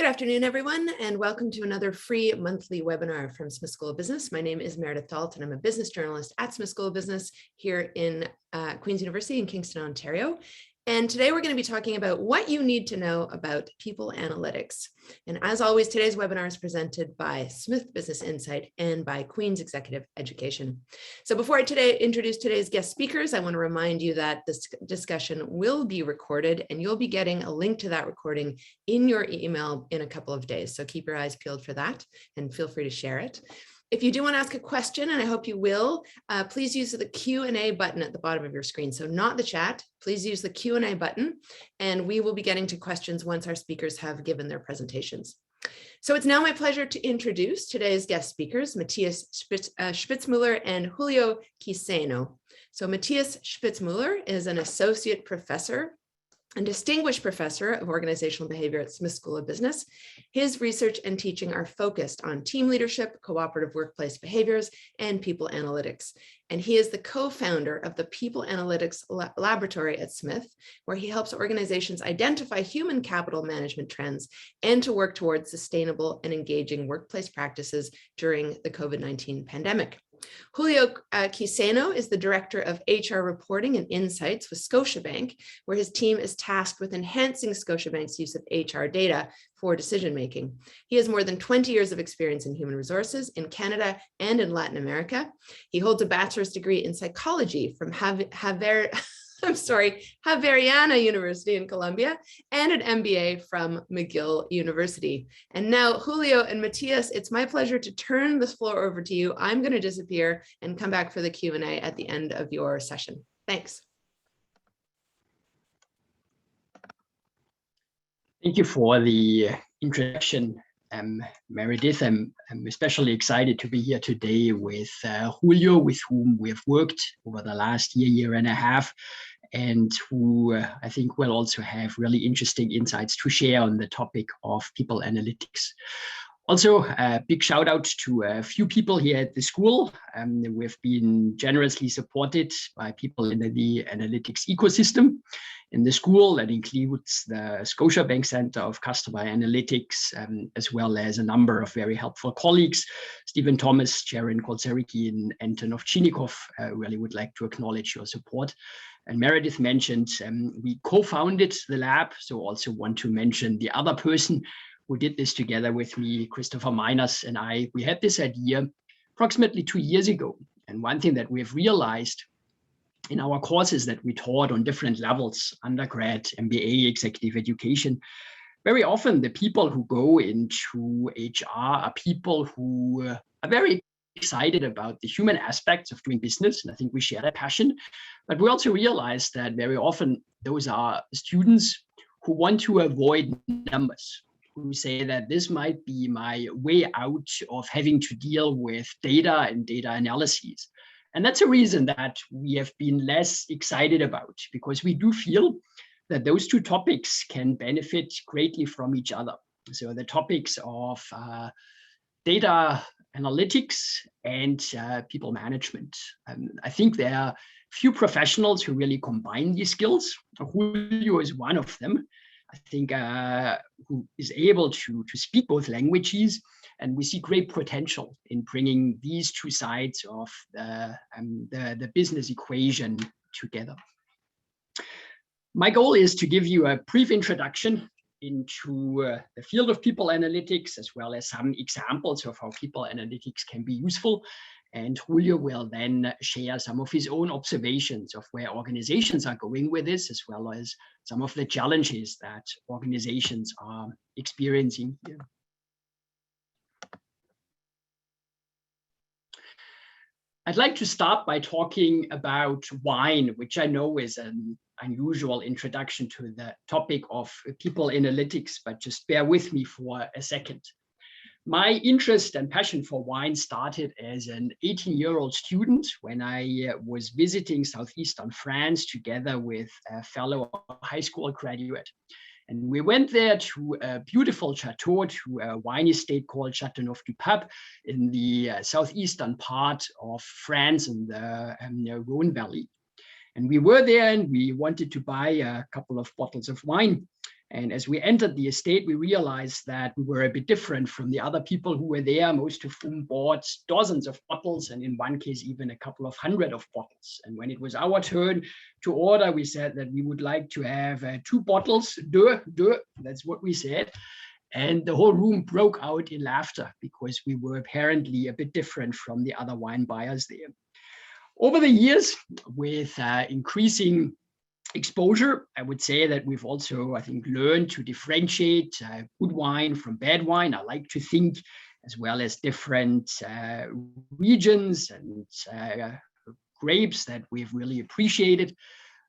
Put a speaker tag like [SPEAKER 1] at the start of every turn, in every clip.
[SPEAKER 1] Good afternoon, everyone, and welcome to another free monthly webinar from Smith School of Business. My name is Meredith Dalt, and I'm a business journalist at Smith School of Business here in Queen's University in Kingston, Ontario. And today we're going to be talking about what you need to know about people analytics. And as always, today's webinar is presented by Smith Business Insight and by Queen's Executive Education. So before I introduce today's guest speakers, I want to remind you that this discussion will be recorded and you'll be getting a link to that recording in your email in a couple of days. So keep your eyes peeled for that and feel free to share it. If you do want to ask a question, and I hope you will, please use the Q&A button at the bottom of your screen. So not the chat, please use the Q&A button, and we will be getting to questions once our speakers have given their presentations. So it's now my pleasure to introduce today's guest speakers, Matthias Spitzmuller and Julio Quiceno. So Matthias Spitzmuller is an associate professor and distinguished professor of organizational behavior at Smith School of Business. His research and teaching are focused on team leadership, cooperative workplace behaviors, and people analytics. And he is the co-founder of the People Analytics Laboratory at Smith, where he helps organizations identify human capital management trends and to work towards sustainable and engaging workplace practices during the COVID-19 pandemic. Julio Quiceno is the Director of HR Reporting and Insights with Scotiabank, where his team is tasked with enhancing Scotiabank's use of HR data for decision-making. He has more than 20 years of experience in human resources in Canada and in Latin America. He holds a bachelor's degree in psychology from Javeriana University in Colombia and an MBA from McGill University. And now, Julio and Matthias, it's my pleasure to turn this floor over to you. I'm going to disappear and come back for the Q&A at the end of your session. Thanks.
[SPEAKER 2] Thank you for the introduction, Meredith. I'm especially excited to be here today with Julio, with whom we have worked over the last year and a half, and who I think will also have really interesting insights to share on the topic of people analytics. Also, a big shout out to a few people here at the school. We've been generously supported by people in the analytics ecosystem in the school. That includes the Scotiabank Center of Customer Analytics, as well as a number of very helpful colleagues, Stephen Thomas, Sharon Kolzericki, and Anton Ovchinnikov. Really would like to acknowledge your support. And Meredith mentioned we co-founded the lab, so also want to mention the other person who did this together with me, Christopher Miners and I. We had this idea approximately 2 years ago. And one thing that we've realized in our courses that we taught on different levels, undergrad, MBA, executive education, very often the people who go into HR are people who are very excited about the human aspects of doing business. And I think we share that passion. But we also realize that very often those are students who want to avoid numbers, who say that this might be my way out of having to deal with data and data analyses. And that's a reason that we have been less excited about, because we do feel that those two topics can benefit greatly from each other. So the topics of data analytics and people management. I think there are few professionals who really combine these skills. Julio is one of them. I think who is able to speak both languages, and we see great potential in bringing these two sides of the business equation together. My goal is to give you a brief introduction into the field of people analytics, as well as some examples of how people analytics can be useful. And Julio will then share some of his own observations of where organizations are going with this, as well as some of the challenges that organizations are experiencing here. I'd like to start by talking about wine, which I know is an unusual introduction to the topic of people analytics, but just bear with me for a second. My interest and passion for wine started as an 18-year-old student when I was visiting southeastern France together with a fellow high school graduate. And we went there to a beautiful chateau, to a wine estate called Châteauneuf-du-Pape in the southeastern part of France in the Rhone Valley. And we were there and we wanted to buy a couple of bottles of wine. And as we entered the estate, we realized that we were a bit different from the other people who were there, most of whom bought dozens of bottles, and in one case, even a couple of hundred of bottles. And when it was our turn to order, we said that we would like to have 2 bottles, that's what we said. And the whole room broke out in laughter because we were apparently a bit different from the other wine buyers there. Over the years, with increasing exposure, I would say that we've also, I think, learned to differentiate good wine from bad wine. I like to think, as well as different regions and grapes that we've really appreciated.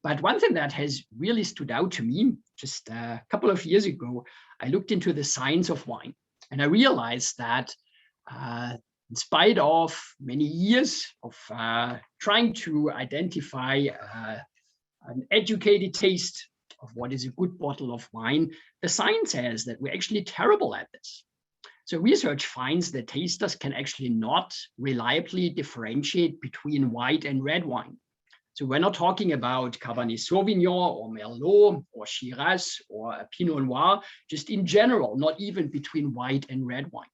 [SPEAKER 2] But one thing that has really stood out to me, just a couple of years ago, I looked into the science of wine, and I realized that in spite of many years of trying to identify an educated taste of what is a good bottle of wine, the science says that we're actually terrible at this. So research finds that tasters can actually not reliably differentiate between white and red wine. So we're not talking about Cabernet Sauvignon or Merlot or Shiraz or a Pinot Noir, just in general, not even between white and red wine.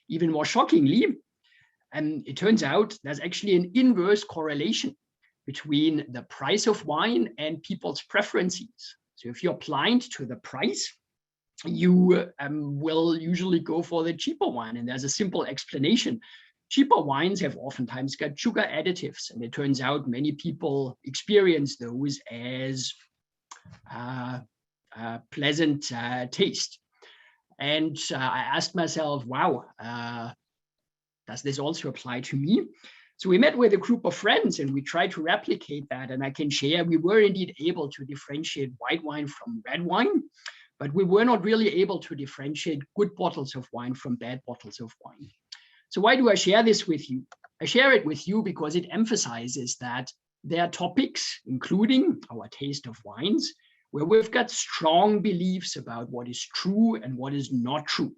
[SPEAKER 2] Even more shockingly, and it turns out there's actually an inverse correlation between the price of wine and people's preferences. So if you're blind to the price, you will usually go for the cheaper wine. And there's a simple explanation. Cheaper wines have oftentimes got sugar additives. And it turns out many people experience those as pleasant taste. And I asked myself, wow, does this also apply to me? So we met with a group of friends and we tried to replicate that. And I can share, we were indeed able to differentiate white wine from red wine, but we were not really able to differentiate good bottles of wine from bad bottles of wine. So why do I share this with you? I share it with you because it emphasizes that there are topics, including our taste of wines, where we've got strong beliefs about what is true and what is not true.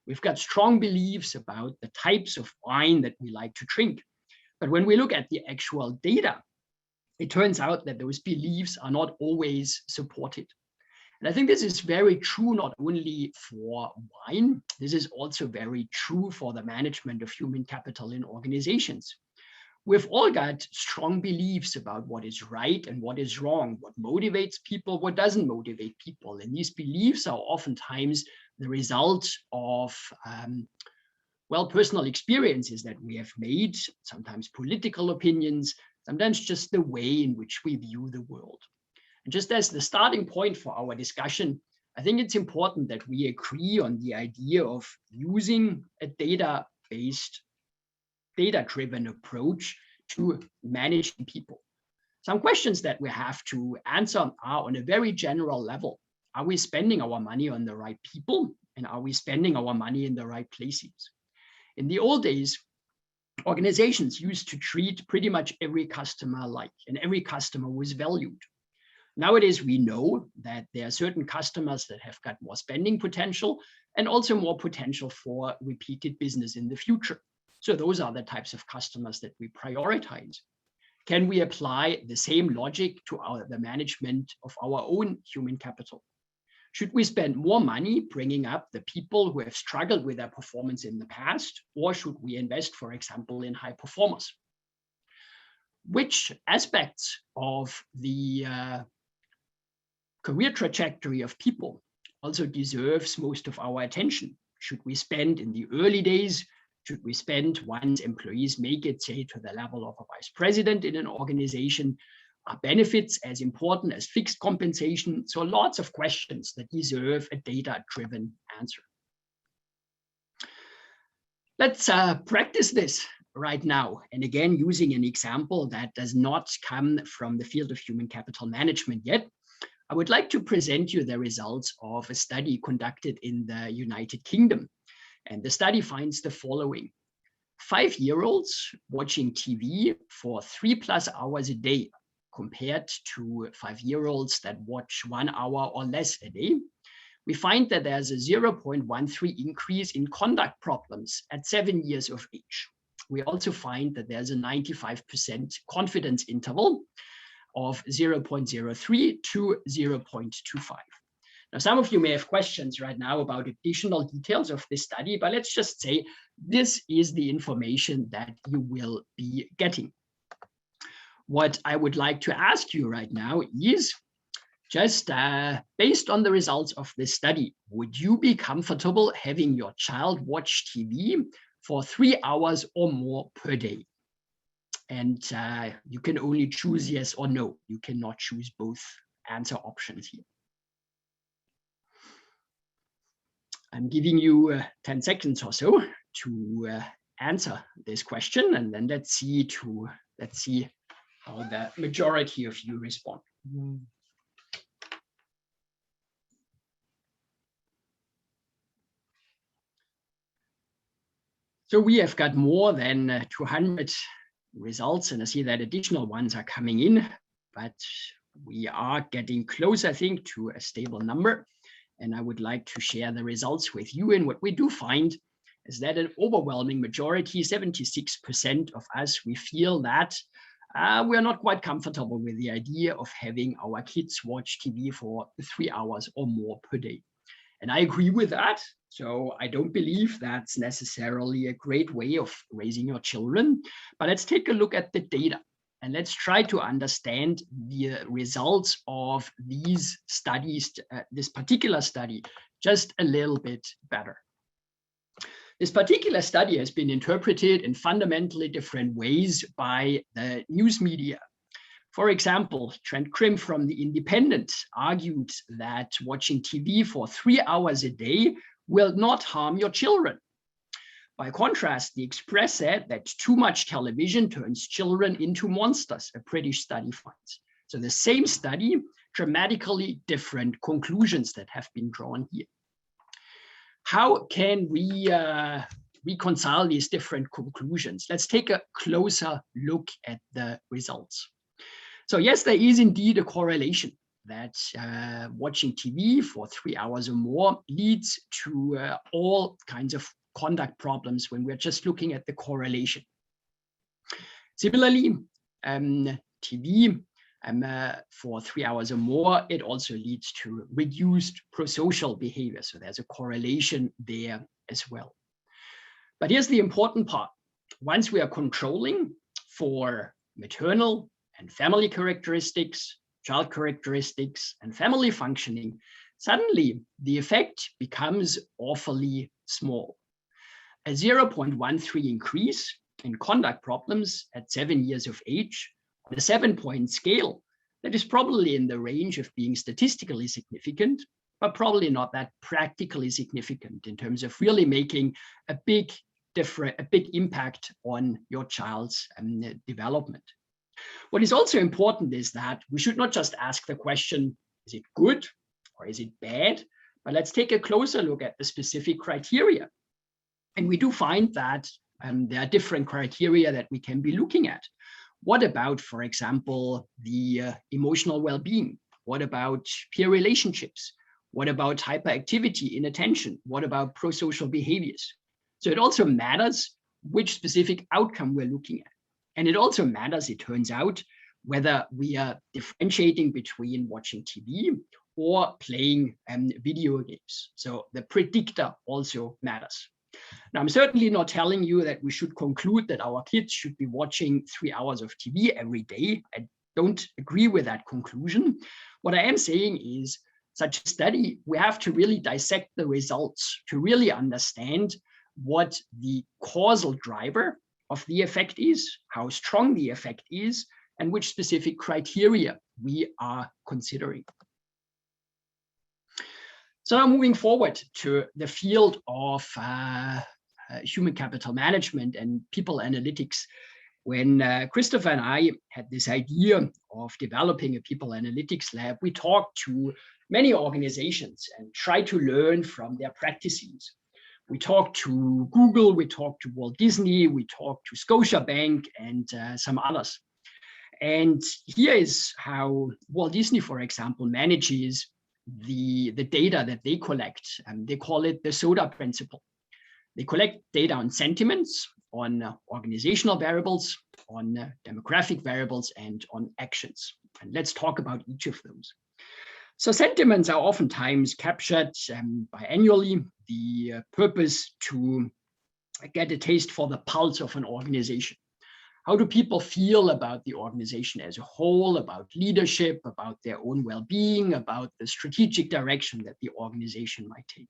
[SPEAKER 2] We've got strong beliefs about the types of wine that we like to drink. But when we look at the actual data, it turns out that those beliefs are not always supported. And I think this is very true not only for wine, this is also very true for the management of human capital in organizations. We've all got strong beliefs about what is right and what is wrong, what motivates people, what doesn't motivate people. And these beliefs are oftentimes the result of personal experiences that we have made, sometimes political opinions, sometimes just the way in which we view the world. And just as the starting point for our discussion, I think it's important that we agree on the idea of using a data-based, data-driven approach to managing people. Some questions that we have to answer are on a very general level. Are we spending our money on the right people? And are we spending our money in the right places? In the old days, organizations used to treat pretty much every customer alike, and every customer was valued. Nowadays, we know that there are certain customers that have got more spending potential and also more potential for repeated business in the future. So those are the types of customers that we prioritize. Can we apply the same logic to the management of our own human capital? Should we spend more money bringing up the people who have struggled with their performance in the past, or should we invest, for example, in high performers? Which aspects of the career trajectory of people also deserves most of our attention? Should we spend in the early days? Should we spend once employees make it, say, to the level of a vice president in an organization? Are benefits as important as fixed compensation? So lots of questions that deserve a data-driven answer. Let's practice this right now. And again, using an example that does not come from the field of human capital management yet, I would like to present you the results of a study conducted in the United Kingdom. And the study finds the following. 5-year-olds watching TV for 3+ hours a day compared to 5-year-olds that watch 1 hour or less a day, we find that there's a 0.13 increase in conduct problems at 7 years of age. We also find that there's a 95% confidence interval of 0.03 to 0.25. Now, some of you may have questions right now about additional details of this study, but let's just say this is the information that you will be getting. What I would like to ask you right now is just based on the results of this study, would you be comfortable having your child watch TV for 3 hours or more per day? And you can only choose yes or no. You cannot choose both answer options here. I'm giving you 10 seconds or so to answer this question, and then let's see how the majority of you respond. So we have got more than 200 results, and I see that additional ones are coming in, but we are getting close, I think, to a stable number. And I would like to share the results with you. And what we do find is that an overwhelming majority, 76% of us, we feel that we are not quite comfortable with the idea of having our kids watch TV for 3 hours or more per day. And I agree with that. So I don't believe that's necessarily a great way of raising your children. But let's take a look at the data. And let's try to understand the results of these studies, this particular study, just a little bit better. This particular study has been interpreted in fundamentally different ways by the news media. For example, Trent Krim from The Independent argued that watching TV for 3 hours a day will not harm your children. By contrast, The Express said that too much television turns children into monsters, a British study finds. So the same study, dramatically different conclusions that have been drawn here. How can we reconcile these different conclusions? Let's take a closer look at the results. So yes, there is indeed a correlation that watching TV for 3 hours or more leads to all kinds of conduct problems when we're just looking at the correlation. Similarly, TV for 3 hours or more, it also leads to reduced prosocial behavior. So there's a correlation there as well. But here's the important part. Once we are controlling for maternal and family characteristics, child characteristics, and family functioning, suddenly the effect becomes awfully small. A 0.13 increase in conduct problems at 7 years of age on a 7-point scale, that is probably in the range of being statistically significant, but probably not that practically significant in terms of really making a big impact on your child's development. What is also important is that we should not just ask the question, is it good or is it bad? But let's take a closer look at the specific criteria. And we do find that there are different criteria that we can be looking at. What about, for example, the emotional well-being? What about peer relationships? What about hyperactivity, inattention? What about prosocial behaviors? So it also matters which specific outcome we're looking at. And it also matters, it turns out, whether we are differentiating between watching TV or playing video games. So the predictor also matters. Now, I'm certainly not telling you that we should conclude that our kids should be watching 3 hours of TV every day. I don't agree with that conclusion. What I am saying is, such a study, we have to really dissect the results to really understand what the causal driver of the effect is, how strong the effect is, and which specific criteria we are considering. So now moving forward to the field of human capital management and people analytics. When Christopher and I had this idea of developing a people analytics lab, we talked to many organizations and tried to learn from their practices. We talked to Google, we talked to Walt Disney, we talked to Scotiabank and some others. And here is how Walt Disney, for example, manages the data that they collect. They call it the SODA principle. They collect data on sentiments, on organizational variables, on demographic variables, and on actions. And let's talk about each of those. So sentiments are oftentimes captured biannually. The purpose to get a taste for the pulse of an organization. How do people feel about the organization as a whole, about leadership, about their own well-being, about the strategic direction that the organization might take?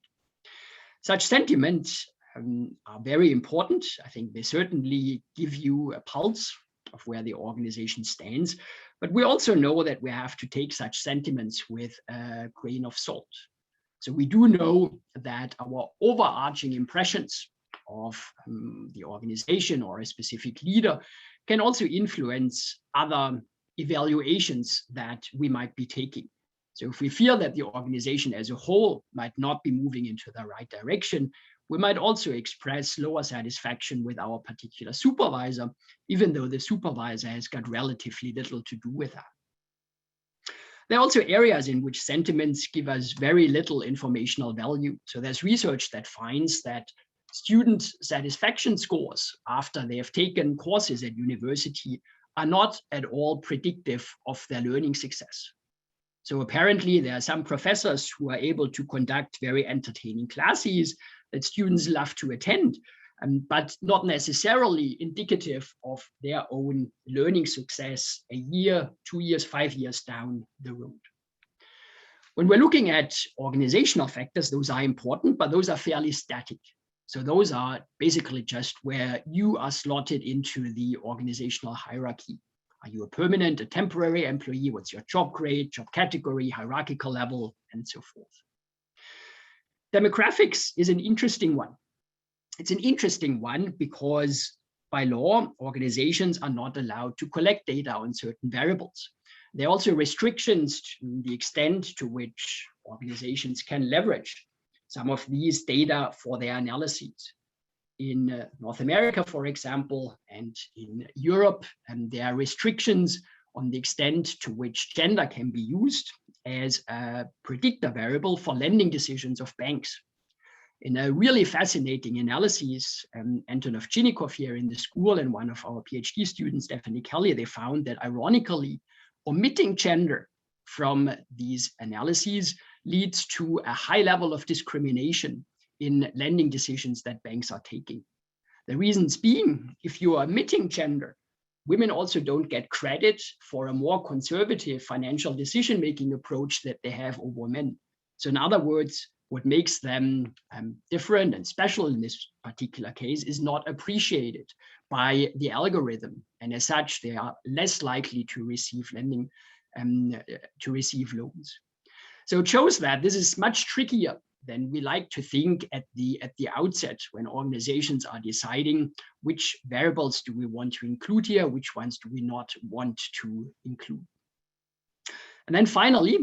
[SPEAKER 2] Such sentiments are very important. I think they certainly give you a pulse of where the organization stands, but we also know that we have to take such sentiments with a grain of salt. So we do know that our overarching impressions of the organization or a specific leader can also influence other evaluations that we might be taking. So if we feel that the organization as a whole might not be moving into the right direction, we might also express lower satisfaction with our particular supervisor, even though the supervisor has got relatively little to do with that. There are also areas in which sentiments give us very little informational value. So there's research that finds that student satisfaction scores after they have taken courses at university are not at all predictive of their learning success. So apparently there are some professors who are able to conduct very entertaining classes that students love to attend, but not necessarily indicative of their own learning success a year, 2 years, 5 years down the road. When we're looking at organizational factors, those are important, but those are fairly static. So those are basically just where you are slotted into the organizational hierarchy. Are you a permanent, a temporary employee? What's your job grade, job category, hierarchical level, and so forth? Demographics is an interesting one. It's an interesting one because by law, organizations are not allowed to collect data on certain variables. There are also restrictions to the extent to which organizations can leverage some of these data for their analyses. In North America, for example, and in Europe, there are restrictions on the extent to which gender can be used as a predictor variable for lending decisions of banks. In a really fascinating analysis, Anton Ovchinnikov here in the school and one of our PhD students, Stephanie Kelly, they found that ironically, omitting gender from these analyses leads to a high level of discrimination in lending decisions that banks are taking. The reasons being, if you are omitting gender, women also don't get credit for a more conservative financial decision-making approach that they have over men. So in other words, what makes them different and special in this particular case is not appreciated by the algorithm. And as such, they are less likely to receive lending, to receive loans. So it shows that this is much trickier than we like to think at the outset when organizations are deciding which variables do we want to include here, which ones do we not want to include. And then finally,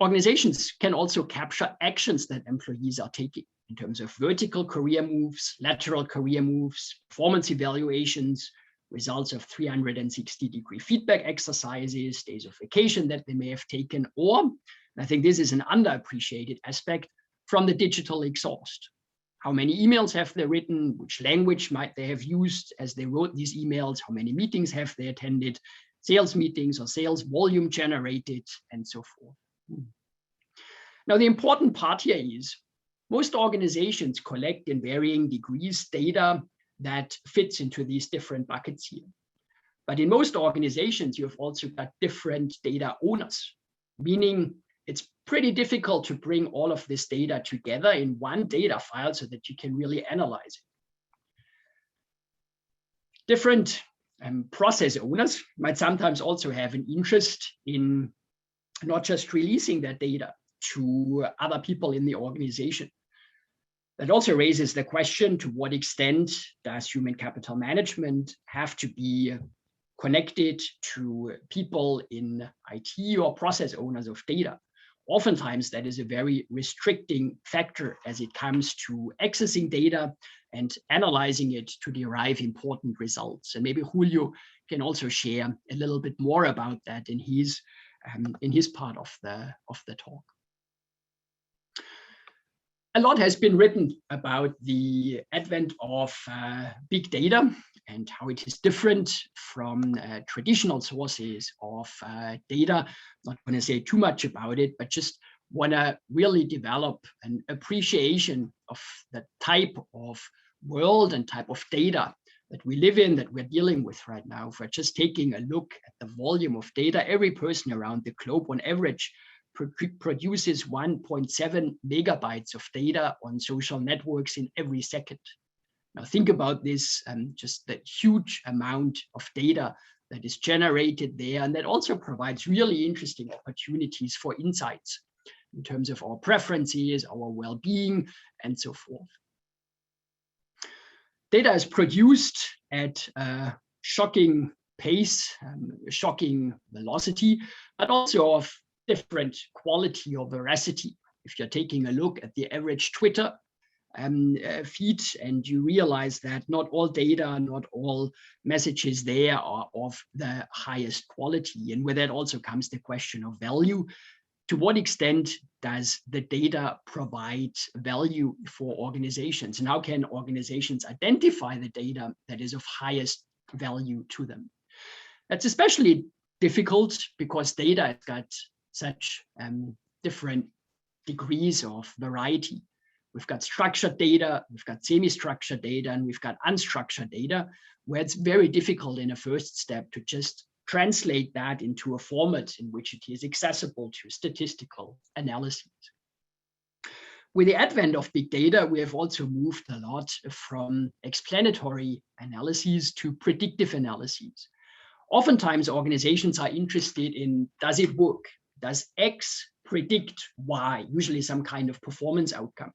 [SPEAKER 2] organizations can also capture actions that employees are taking in terms of vertical career moves, lateral career moves, performance evaluations, results of 360-degree feedback exercises, days of vacation that they may have taken, or, and I think this is an underappreciated aspect, from the digital exhaust. How many emails have they written? Which language might they have used as they wrote these emails? How many meetings have they attended? Sales meetings or sales volume generated, and so forth. Now, the important part here is most organizations collect in varying degrees data that fits into these different buckets here. But in most organizations, you have also got different data owners, meaning it's pretty difficult to bring all of this data together in one data file so that you can really analyze it. Different process owners might sometimes also have an interest in not just releasing that data to other people in the organization. That also raises the question, to what extent does human capital management have to be connected to people in IT or process owners of data? Oftentimes, that is a very restricting factor as it comes to accessing data and analyzing it to derive important results. And maybe Julio can also share a little bit more about that in his part of the talk. A lot has been written about the advent of big data and how it is different from traditional sources of data. Not going to say too much about it, but just want to really develop an appreciation of the type of world and type of data that we live in, that we're dealing with right now. If we're just taking a look at the volume of data, every person around the globe on average produces 1.7 megabytes of data on social networks in every second. Now think about this, just the huge amount of data that is generated there, and that also provides really interesting opportunities for insights in terms of our preferences, our well-being, and so forth. Data is produced at a shocking pace, shocking velocity, but also of different quality or veracity. If you're taking a look at the average Twitter feed, and you realize that not all data, not all messages there are of the highest quality. And with that also comes the question of value. To what extent does the data provide value for organizations? And how can organizations identify the data that is of highest value to them? That's especially difficult because data has got such different degrees of variety. We've got structured data, we've got semi-structured data, and we've got unstructured data, where it's very difficult in a first step to just translate that into a format in which it is accessible to statistical analysis. With the advent of big data, we have also moved a lot from explanatory analyses to predictive analyses. Oftentimes, organizations are interested in, does it work? Does X predict Y? Usually some kind of performance outcome.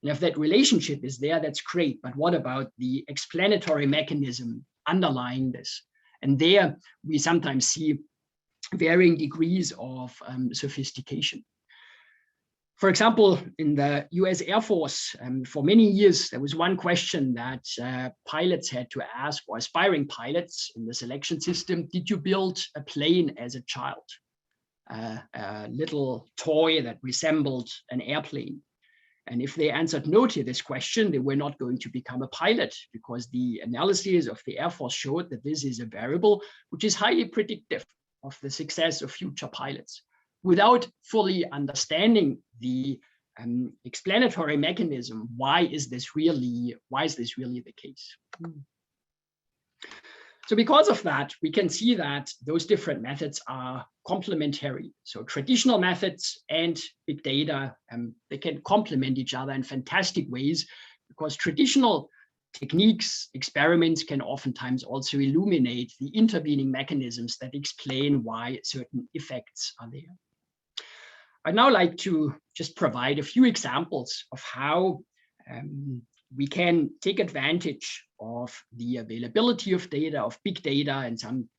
[SPEAKER 2] And if that relationship is there, that's great. But what about the explanatory mechanism underlying this? And there we sometimes see varying degrees of sophistication. For example, in the US Air Force, for many years, there was one question that pilots had to ask, or aspiring pilots in the selection system: did you build a plane as a child? A little toy that resembled an airplane. And if they answered no to this question, they were not going to become a pilot, because the analysis of the Air Force showed that this is a variable which is highly predictive of the success of future pilots. Without fully understanding the explanatory mechanism, why is this really the case? So because of that, we can see that those different methods are complementary. So traditional methods and big data, they can complement each other in fantastic ways, because traditional techniques, experiments can oftentimes also illuminate the intervening mechanisms that explain why certain effects are there. I'd now like to just provide a few examples of how we can take advantage of the availability of data, of big data, and some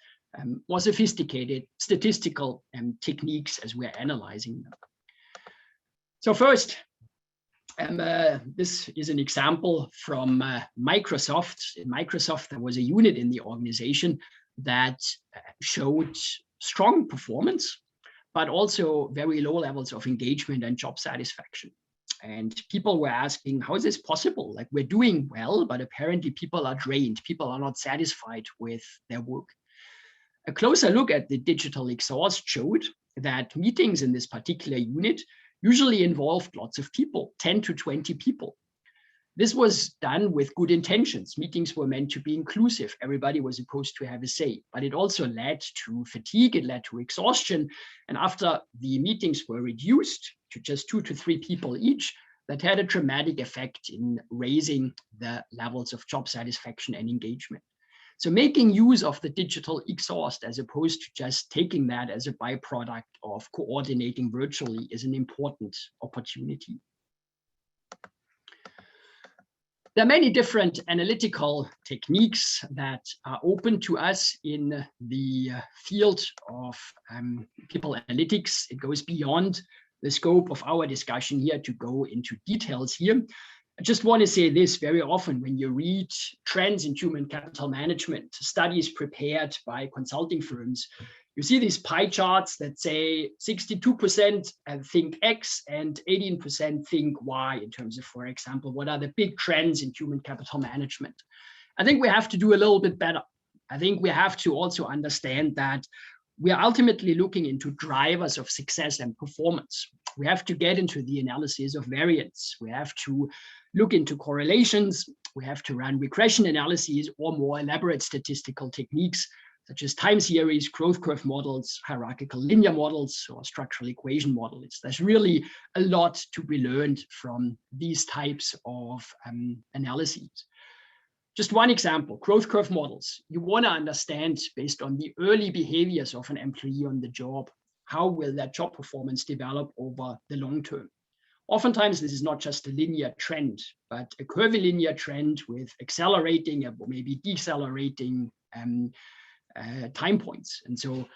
[SPEAKER 2] more sophisticated statistical techniques as we're analyzing them. So first, this is an example from Microsoft. In Microsoft, there was a unit in the organization that showed strong performance, but also very low levels of engagement and job satisfaction. And people were asking, how is this possible? Like, we're doing well, but apparently people are drained. People are not satisfied with their work. A closer look at the digital exhaust showed that meetings in this particular unit usually involved lots of people, 10 to 20 people. This was done with good intentions. Meetings were meant to be inclusive. Everybody was supposed to have a say, but it also led to fatigue. It led to exhaustion. And after the meetings were reduced to just 2 to 3 people each, that had a dramatic effect in raising the levels of job satisfaction and engagement. So making use of the digital exhaust, as opposed to just taking that as a byproduct of coordinating virtually, is an important opportunity. There are many different analytical techniques that are open to us in the field of people analytics. It goes beyond the scope of our discussion here to go into details here. I just want to say this: very often when you read trends in human capital management, studies prepared by consulting firms, you see these pie charts that say 62% think X and 18% think Y in terms of, for example, what are the big trends in human capital management. I think we have to do a little bit better. I think we have to also understand that we are ultimately looking into drivers of success and performance. We have to get into the analysis of variance. We have to look into correlations. We have to run regression analyses or more elaborate statistical techniques, such as time series, growth curve models, hierarchical linear models, or structural equation models. There's really a lot to be learned from these types of analyses. Just one example, growth curve models. You want to understand, based on the early behaviors of an employee on the job, how will that job performance develop over the long term? Oftentimes, this is not just a linear trend, but a curvilinear trend with accelerating or maybe decelerating time points. And so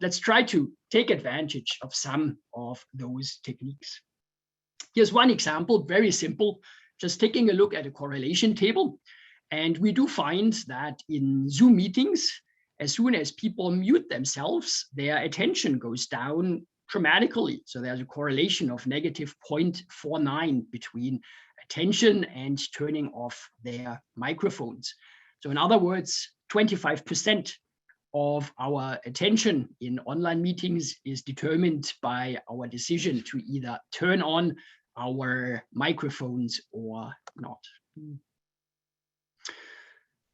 [SPEAKER 2] let's try to take advantage of some of those techniques. Here's one example, very simple, just taking a look at a correlation table. And we do find that in Zoom meetings, as soon as people mute themselves, their attention goes down dramatically. So there's a correlation of negative 0.49 between attention and turning off their microphones. So in other words, 25% of our attention in online meetings is determined by our decision to either turn on our microphones or not.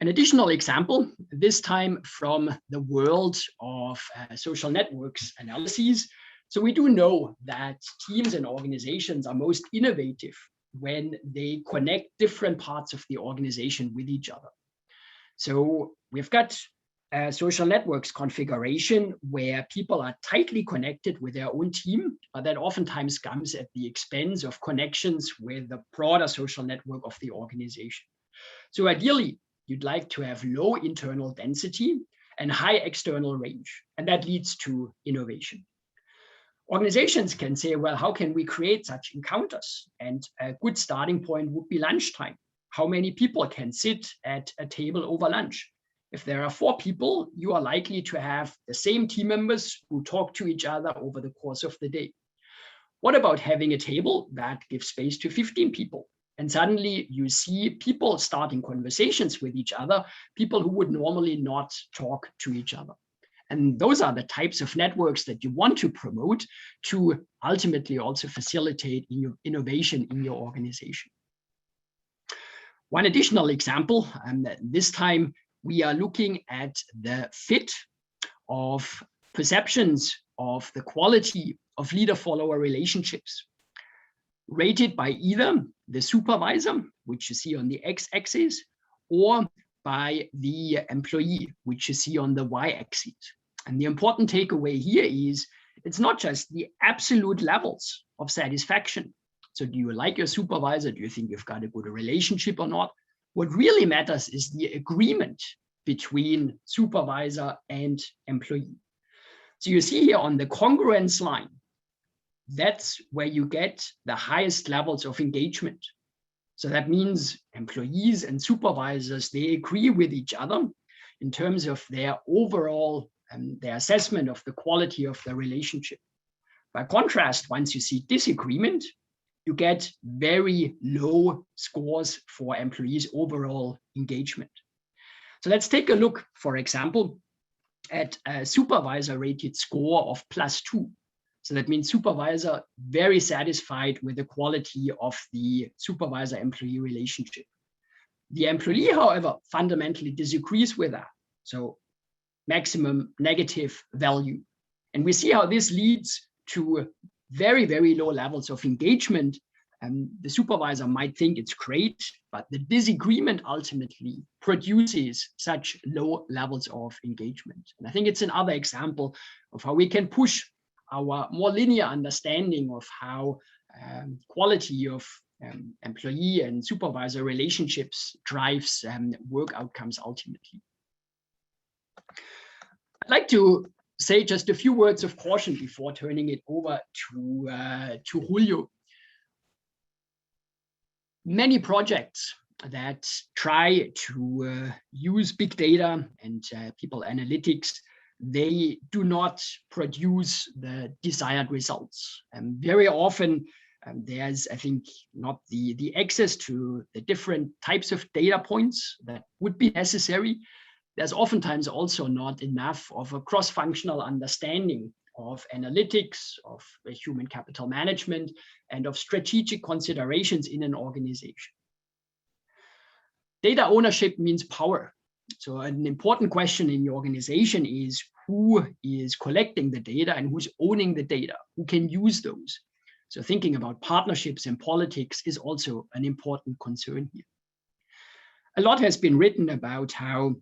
[SPEAKER 2] An additional example, this time from the world of social networks analyses. So we do know that teams and organizations are most innovative when they connect different parts of the organization with each other. So we've got a social networks configuration where people are tightly connected with their own team, but that oftentimes comes at the expense of connections with the broader social network of the organization. So ideally, you'd like to have low internal density and high external range, and that leads to innovation. Organizations can say, well, how can we create such encounters? And a good starting point would be lunchtime. How many people can sit at a table over lunch? If there are 4 people, you are likely to have the same team members who talk to each other over the course of the day. What about having a table that gives space to 15 people? And suddenly you see people starting conversations with each other, people who would normally not talk to each other. And those are the types of networks that you want to promote to ultimately also facilitate innovation in your organization. One additional example, and this time we are looking at the fit of perceptions of the quality of leader-follower relationships, rated by either the supervisor, which you see on the x-axis, or by the employee, which you see on the y-axis. And the important takeaway here is it's not just the absolute levels of satisfaction. So do you like your supervisor? Do you think you've got a good relationship or not? What really matters is the agreement between supervisor and employee. So you see here on the congruence line, that's where you get the highest levels of engagement. So that means employees and supervisors, they agree with each other in terms of their overall their assessment of the quality of the relationship. By contrast, once you see disagreement, you get very low scores for employees' overall engagement. So let's take a look, for example, at a supervisor rated score of +2. So that means supervisor very satisfied with the quality of the supervisor-employee relationship. The employee, however, fundamentally disagrees with that. So maximum negative value. And we see how this leads to very, very low levels of engagement. And the supervisor might think it's great, but the disagreement ultimately produces such low levels of engagement. And I think it's another example of how we can push our more linear understanding of how quality of employee and supervisor relationships drives work outcomes ultimately. I'd like to say just a few words of caution before turning it over to Julio. Many projects that try to use big data and people analytics, they do not produce the desired results. And very often There's, I think, not the access to the different types of data points that would be necessary. There's oftentimes also not enough of a cross-functional understanding of analytics, of human capital management, and of strategic considerations in an organization. Data ownership means power. So an important question in the organization is who is collecting the data and who's owning the data, who can use those. So thinking about partnerships in politics is also an important concern here. A lot has been written about how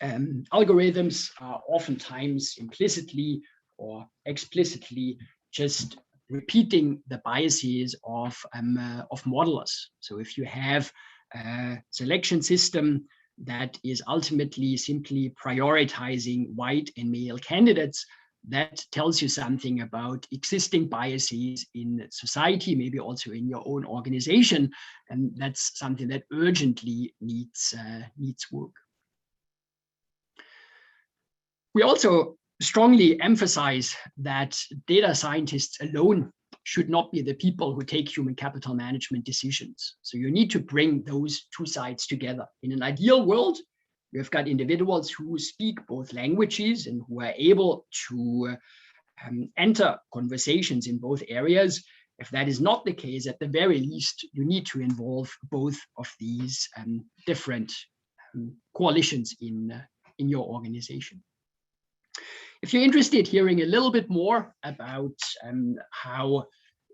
[SPEAKER 2] algorithms are oftentimes implicitly or explicitly just repeating the biases of modelers. So if you have a selection system that is ultimately simply prioritizing white and male candidates, that tells you something about existing biases in society, maybe also in your own organization, and that's something that urgently needs work. We also strongly emphasize that data scientists alone should not be the people who take human capital management decisions. So you need to bring those two sides together. In an ideal world, you've got individuals who speak both languages and who are able to enter conversations in both areas. If that is not the case, at the very least, you need to involve both of these different coalitions in your organization. If you're interested in hearing a little bit more about how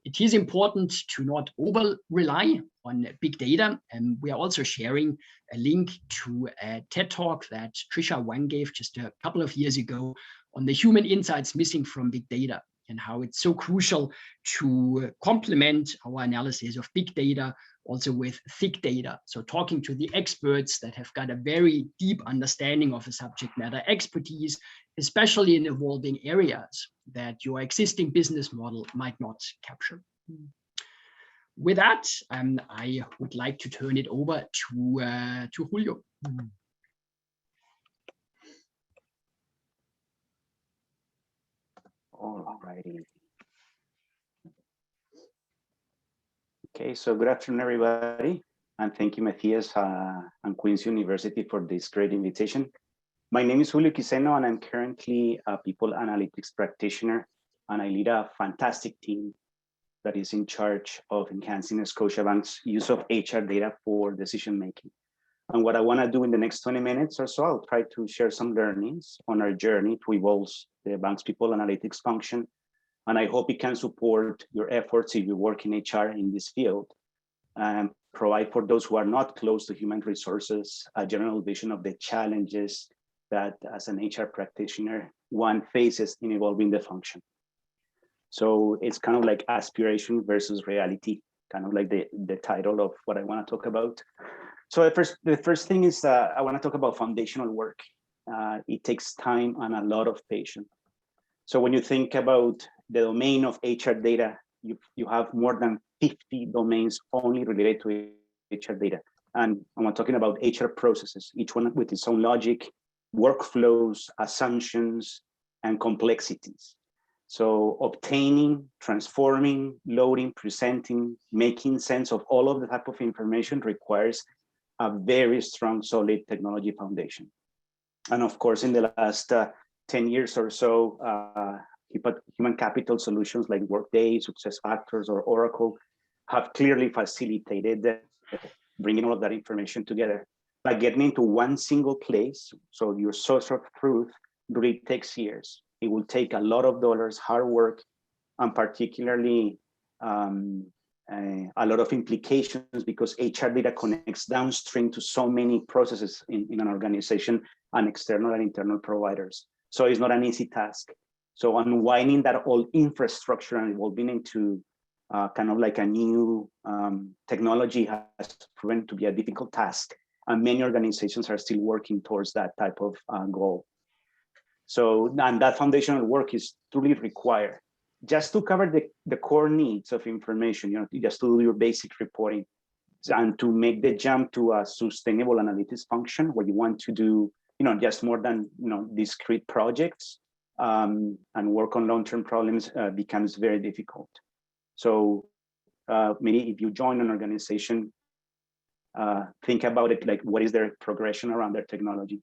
[SPEAKER 2] it is important to not over-rely on big data, we are also sharing a link to a TED Talk that Trisha Wang gave just a couple of years ago on the human insights missing from big data and how it's so crucial to complement our analysis of big data also with thick data. So talking to the experts that have got a very deep understanding of a subject matter expertise, especially in evolving areas that your existing business model might not capture. With that, I would like to turn it over to Julio.
[SPEAKER 3] All righty. Okay, so good afternoon, everybody. And thank you, Matthias and Queen's University for this great invitation. My name is Julio Quiceno, and I'm currently a people analytics practitioner, and I lead a fantastic team that is in charge of enhancing Scotiabank's use of HR data for decision making. And what I want to do in the next 20 minutes or so, I'll try to share some learnings on our journey to evolve the bank's people analytics function. And I hope it can support your efforts if you work in HR in this field, and provide for those who are not close to human resources a general vision of the challenges that as an HR practitioner, one faces in evolving the function. So it's kind of like aspiration versus reality, kind of like the title of what I want to talk about. So the first thing is I want to talk about foundational work. It takes time and a lot of patience. So when you think about the domain of HR data, you have more than 50 domains only related to HR data. And I'm talking about HR processes, each one with its own logic, workflows, assumptions, and complexities. So obtaining, transforming, loading, presenting, making sense of all of the type of information requires a very strong, solid technology foundation. And of course, in the last 10 years or so, human capital solutions like Workday, SuccessFactors, or Oracle have clearly facilitated bringing all of that information together. By getting into one single place, so your source of truth really takes years. It will take a lot of dollars, hard work, and particularly a lot of implications because HR data connects downstream to so many processes in an organization and external and internal providers. So it's not an easy task. So unwinding that whole infrastructure and evolving into kind of like a new technology has proven to be a difficult task. And many organizations are still working towards that type of goal. So, and that foundational work is truly required just to cover the core needs of information, just to do your basic reporting and to make the jump to a sustainable analytics function where you want to do, just more than, discrete projects and work on long-term problems becomes very difficult. So maybe if you join an organization, think about it like what is their progression around their technology.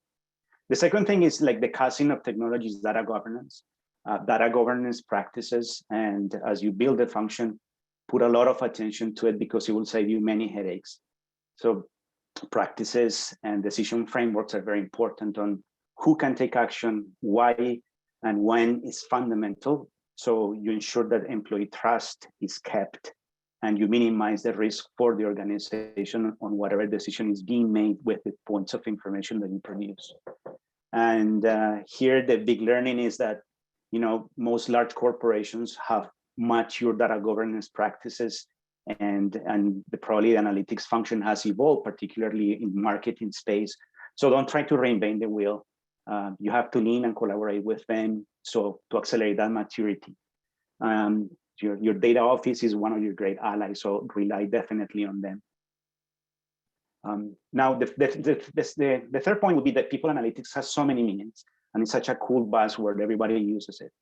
[SPEAKER 3] The second thing is like the cousin of technology is data governance. Data governance practices, and as you build the function, put a lot of attention to it because it will save you many headaches. So practices and decision frameworks are very important on who can take action, why, and when is fundamental. So you ensure that employee trust is kept and you minimize the risk for the organization on whatever decision is being made with the points of information that you produce. And here the big learning is that, you know, most large corporations have mature data governance practices, and probably the analytics function has evolved, particularly in marketing space. So don't try to reinvent the wheel. You have to lean and collaborate with them so to accelerate that maturity. Your data office is one of your great allies, so rely definitely on them. Now, the third point would be that people analytics has so many meanings, and it's such a cool buzzword, everybody uses it.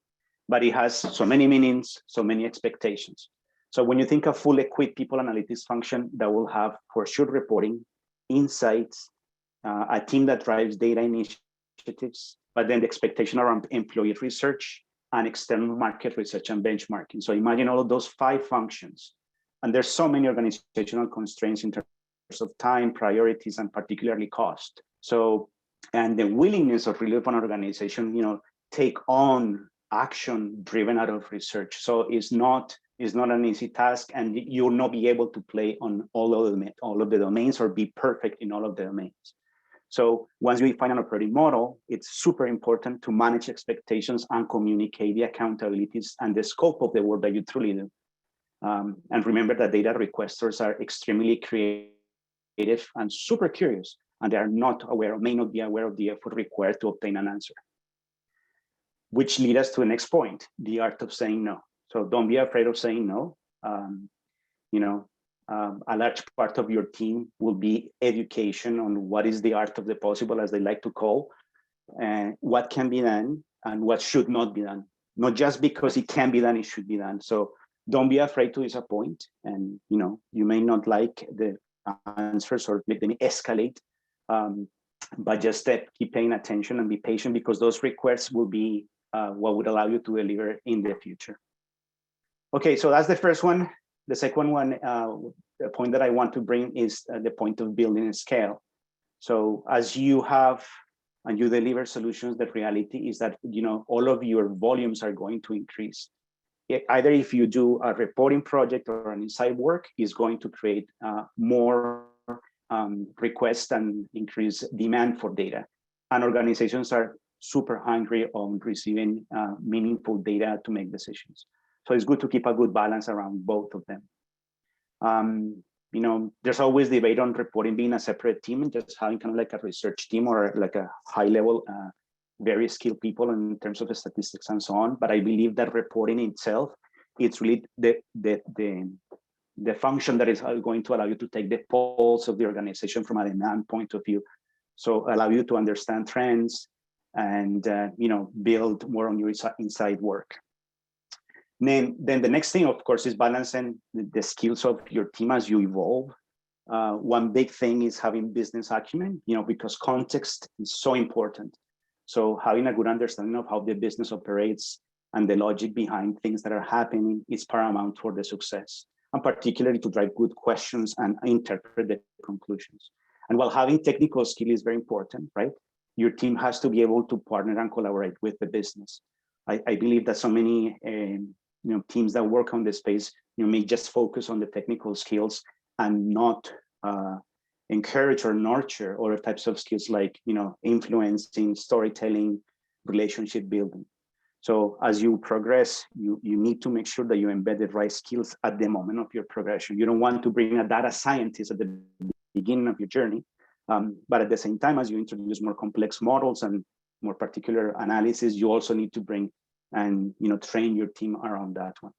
[SPEAKER 3] But it has so many meanings, so many expectations. So when you think of full equipped people analytics function, that will have for sure reporting, insights, a team that drives data initiatives, but then the expectation around employee research and external market research and benchmarking. So imagine all of those 5 functions. And there's so many organizational constraints in terms of time, priorities, and particularly cost. So, and the willingness of really an organization, you know, take on action driven out of research. So it's not an easy task, and you'll not be able to play on all of the domains or be perfect in all of the domains. So once you define an operating model, it's super important to manage expectations and communicate the accountabilities and the scope of the work that you truly do. And remember that data requesters are extremely creative and super curious, and they are not aware or may not be aware of the effort required to obtain an answer. Which leads us to the next point, the art of saying no. So don't be afraid of saying no. A large part of your team will be education on what is the art of the possible, as they like to call, and what can be done and what should not be done. Not just because it can be done, it should be done. So don't be afraid to disappoint. And you may not like the answers or make them escalate, but just keep paying attention and be patient, because those requests will be what would allow you to deliver in the future. Okay, so that's the first one. The second one, the point that I want to bring is the point of building a scale. So as you have and you deliver solutions, the reality is that all of your volumes are going to increase. Either if you do a reporting project or an inside work, is going to create more requests and increase demand for data. And organizations are super hungry on receiving meaningful data to make decisions. So it's good to keep a good balance around both of them. There's always debate on reporting being a separate team and just having kind of like a research team or like a high level, very skilled people in terms of the statistics and so on. But I believe that reporting itself, it's really the function that is going to allow you to take the pulse of the organization from a demand point of view. So allow you to understand trends and build more on your inside work. Then the next thing, of course, is balancing the skills of your team as you evolve. One big thing is having business acumen, because context is so important. So having a good understanding of how the business operates and the logic behind things that are happening is paramount for the success, and particularly to drive good questions and interpret the conclusions. And while having technical skill is very important, right? Your team has to be able to partner and collaborate with the business. I believe that so many teams that work on this space may just focus on the technical skills and not encourage or nurture other types of skills like influencing, storytelling, relationship building. So as you progress, you need to make sure that you embed the right skills at the moment of your progression. You don't want to bring a data scientist at the beginning of your journey, but at the same time, as you introduce more complex models and more particular analysis, you also need to bring and train your team around that one.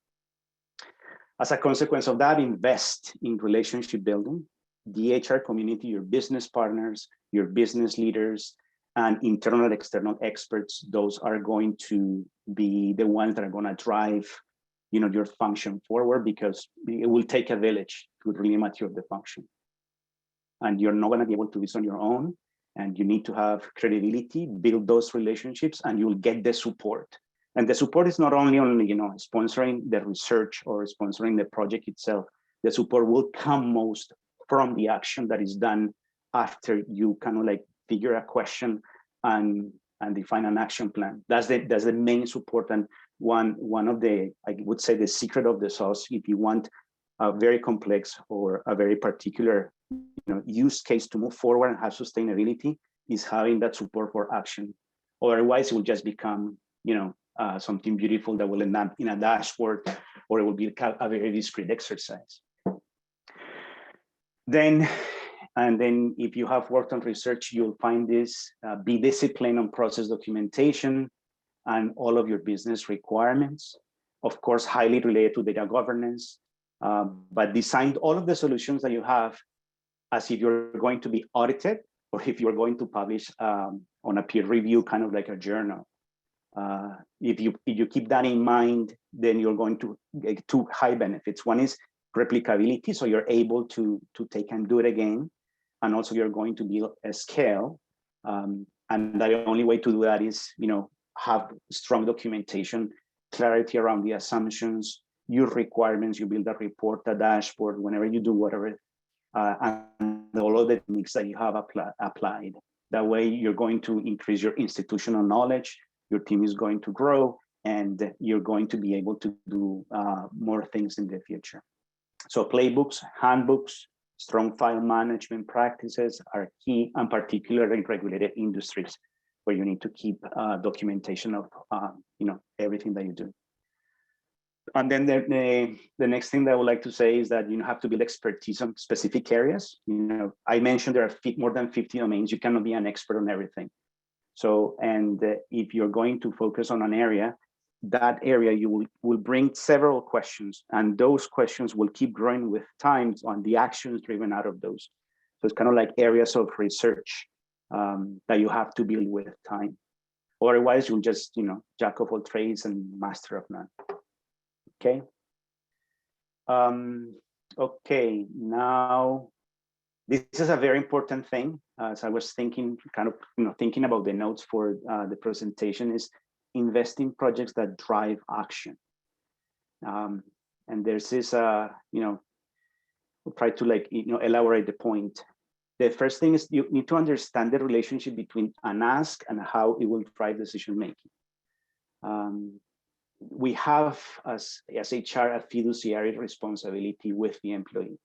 [SPEAKER 3] As a consequence of that, invest in relationship building. The HR community, your business partners, your business leaders, and internal and external experts, those are going to be the ones that are going to drive your function forward, because it will take a village to really mature the function. And you're not going to be able to do this on your own. And you need to have credibility, build those relationships, and you'll get the support. And the support is not only sponsoring the research or sponsoring the project itself. The support will come most from the action that is done after you kind of like figure a question and define an action plan. That's the main support, and one of the, I would say, the secret of the sauce, if you want a very complex or a very particular use case to move forward and have sustainability, is having that support for action. Otherwise, it will just become something beautiful that will end up in a dashboard, or it will be a very discrete exercise. Then if you have worked on research, you'll find this: be disciplined on process documentation and all of your business requirements. Of course, highly related to data governance, but design all of the solutions that you have as if you're going to be audited, or if you're going to publish on a peer review, kind of like a journal. If you keep that in mind, then you're going to get two high benefits. One is replicability, so you're able to take and do it again, and also you're going to be a scale. And the only way to do that is have strong documentation, clarity around the assumptions, your requirements. You build a report, a dashboard, whenever you do whatever, and all of the techniques that you have applied. That way, you're going to increase your institutional knowledge. Your team is going to grow, and you're going to be able to do more things in the future. So playbooks, handbooks, strong file management practices are key, and particularly in regulated industries, where you need to keep documentation of everything that you do. And then the next thing that I would like to say is that you have to build expertise on specific areas. I mentioned there are more than 50 domains. You cannot be an expert on everything. So, and if you're going to focus on an area, that area you will bring several questions, and those questions will keep growing with time on the actions driven out of those. So it's kind of like areas of research that you have to build with time. Otherwise, you'll just, jack of all trades and master of none. Okay. Okay, now this is a very important thing. As I was thinking, thinking about the notes for the presentation, is invest in projects that drive action. And there's this, we'll try to elaborate the point. The first thing is you need to understand the relationship between an ask and how it will drive decision making. We have, as HR, a fiduciary responsibility with the employee,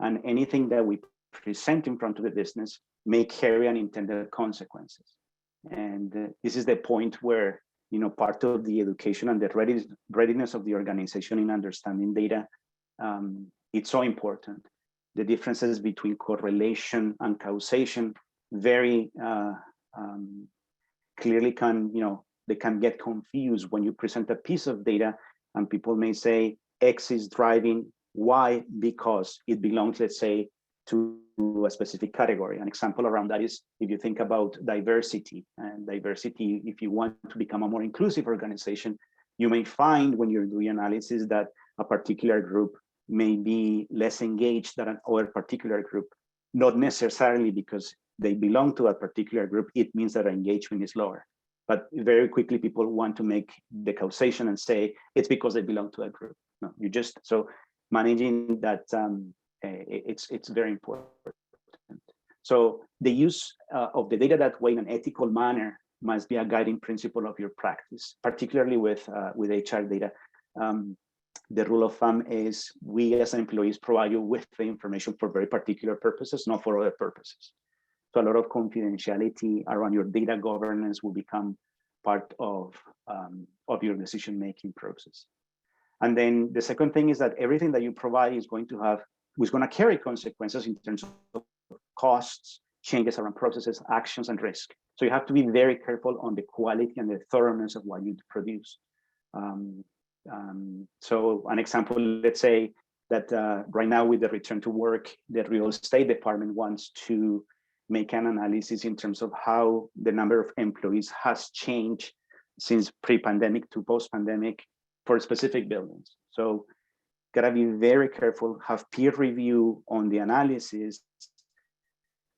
[SPEAKER 3] and anything that we present in front of the business may carry unintended consequences. And this is the point where, part of the education and the readiness of the organization in understanding data, it's so important. The differences between correlation and causation very clearly they can get confused when you present a piece of data, and people may say X is driving Y because it belongs, let's say, to a specific category. An example around that is if you think about diversity. And diversity, if you want to become a more inclusive organization, you may find when you're doing analysis that a particular group may be less engaged than another particular group, not necessarily because they belong to a particular group. It means that engagement is lower. But very quickly, people want to make the causation and say it's because they belong to a group. No, so managing that, it's very important. So the use of the data that way in an ethical manner must be a guiding principle of your practice, particularly with HR data. The rule of thumb is we as employees provide you with the information for very particular purposes, not for other purposes. So a lot of confidentiality around your data governance will become part of your decision-making process. And then the second thing is that everything that you provide is going to carry consequences in terms of costs, changes around processes, actions, and risk. So you have to be very careful on the quality and the thoroughness of what you produce. So an example, let's say that right now with the return to work, the real estate department wants to make an analysis in terms of how the number of employees has changed since pre-pandemic to post-pandemic. for specific buildings. So gotta be very careful, have peer review on the analysis,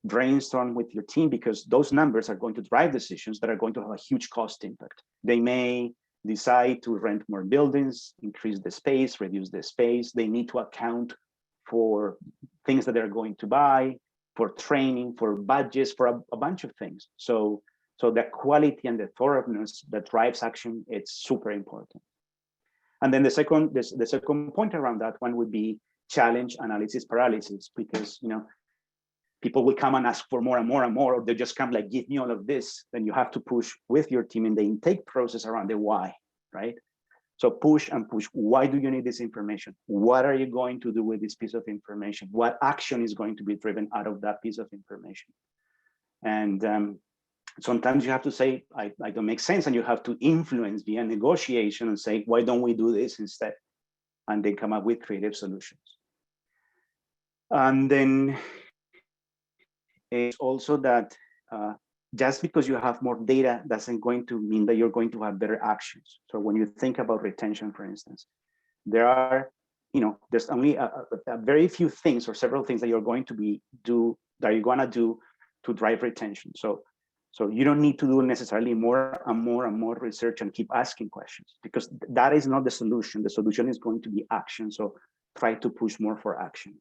[SPEAKER 3] brainstorm with your team, because those numbers are going to drive decisions that are going to have a huge cost impact. They may decide to rent more buildings, increase the space, reduce the space. They need to account for things that they're going to buy, for training, for budgets, for a bunch of things. So the quality and the thoroughness that drives action, it's super important. And then the second point around that one would be challenge analysis paralysis, because people will come and ask for more and more and more, or they just come like, give me all of this. Then you have to push with your team in the intake process around the why, right? So push and push. Why do you need this information? What are you going to do with this piece of information? What action is going to be driven out of that piece of information? And sometimes you have to say, I don't make sense, and you have to influence via negotiation and say, why don't we do this instead? And then come up with creative solutions. And then it's also that just because you have more data doesn't going to mean that you're going to have better actions. So when you think about retention, for instance, there's only a very few things or several things that you're going to do to drive retention. So you don't need to do necessarily more and more and more research and keep asking questions, because that is not the solution. The solution is going to be action. So try to push more for action.